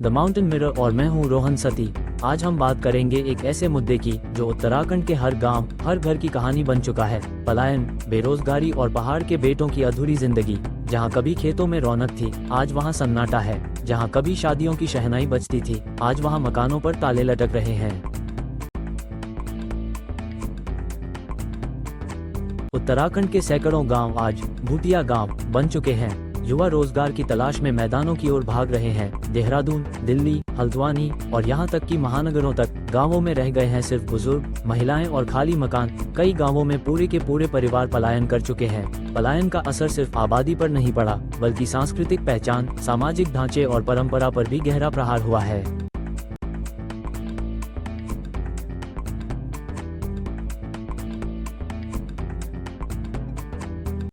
The mountain mirror और मैं हूँ रोहन सती। आज हम बात करेंगे एक ऐसे मुद्दे की जो उत्तराखंड के हर गांव, हर घर की कहानी बन चुका है। पलायन, बेरोजगारी और पहाड़ के बेटों की अधूरी जिंदगी। जहां कभी खेतों में रौनक थी, आज वहां सन्नाटा है। जहां कभी शादियों की शहनाई बजती थी, आज वहां मकानों पर ताले लटक रहे हैं। उत्तराखंड के सैकड़ों गांव आज भूतिया गांव बन चुके हैं। युवा रोजगार की तलाश में मैदानों की ओर भाग रहे हैं। देहरादून, दिल्ली, हल्द्वानी और यहां तक कि महानगरों तक गांवों में रह गए हैं सिर्फ बुजुर्ग, महिलाएं और खाली मकान। कई गांवों में पूरे के पूरे परिवार पलायन कर चुके हैं। पलायन का असर सिर्फ आबादी पर नहीं पड़ा, बल्कि सांस्कृतिक पहचान, सामाजिक ढांचे और परंपरा पर भी गहरा प्रहार हुआ है।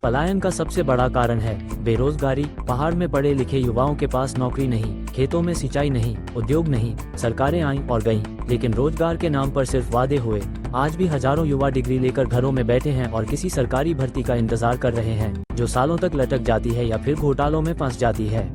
पलायन का सबसे बड़ा कारण है बेरोजगारी। पहाड़ में पढ़े लिखे युवाओं के पास नौकरी नहीं, खेतों में सिंचाई नहीं, उद्योग नहीं। सरकारें आईं और गईं, लेकिन रोजगार के नाम पर सिर्फ वादे हुए। आज भी हजारों युवा डिग्री लेकर घरों में बैठे हैं और किसी सरकारी भर्ती का इंतजार कर रहे हैं, जो सालों तक लटक जाती है या फिर घोटालों में फंस जाती है।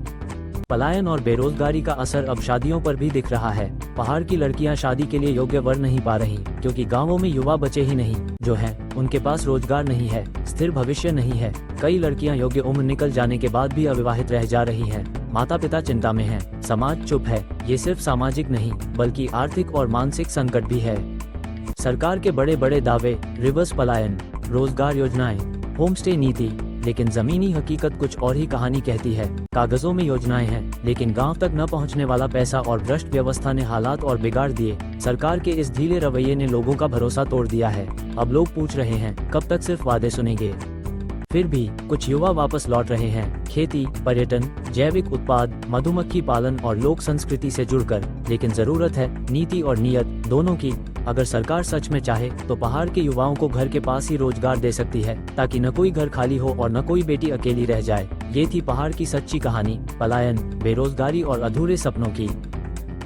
पलायन और बेरोजगारी का असर अब शादियों पर भी दिख रहा है। पहाड़ की लड़कियां शादी के लिए योग्य वर नहीं पा रही, क्योंकि गांवों में युवा बचे ही नहीं। जो हैं, उनके पास रोजगार नहीं है, स्थिर भविष्य नहीं है। कई लड़कियां योग्य उम्र निकल जाने के बाद भी अविवाहित रह जा रही हैं। माता पिता चिंता में हैं, समाज चुप है। ये सिर्फ सामाजिक नहीं, बल्कि आर्थिक और मानसिक संकट भी है। सरकार के बड़े बड़े दावे, रिवर्स पलायन, रोजगार योजनाएं, होम स्टे नीति, लेकिन जमीनी हकीकत कुछ और ही कहानी कहती है। कागजों में योजनाएं हैं, लेकिन गांव तक न पहुंचने वाला पैसा और भ्रष्ट व्यवस्था ने हालात और बिगाड़ दिए। सरकार के इस ढीले रवैये ने लोगों का भरोसा तोड़ दिया है। अब लोग पूछ रहे हैं, कब तक सिर्फ वादे सुनेंगे। फिर भी कुछ युवा वापस लौट रहे हैं, खेती, पर्यटन, जैविक उत्पाद, मधुमक्खी पालन और लोक संस्कृति से जुड़कर। लेकिन जरूरत है नीति और नियत दोनों की। अगर सरकार सच में चाहे तो पहाड़ के युवाओं को घर के पास ही रोजगार दे सकती है, ताकि न कोई घर खाली हो और न कोई बेटी अकेली रह जाए। ये थी पहाड़ की सच्ची कहानी, पलायन, बेरोजगारी और अधूरे सपनों की।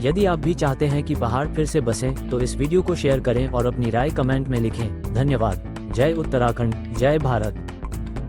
यदि आप भी चाहते हैं कि पहाड़ फिर से बसें, तो इस वीडियो को शेयर करें और अपनी राय कमेंट में लिखें। धन्यवाद। जय उत्तराखंड, जय भारत।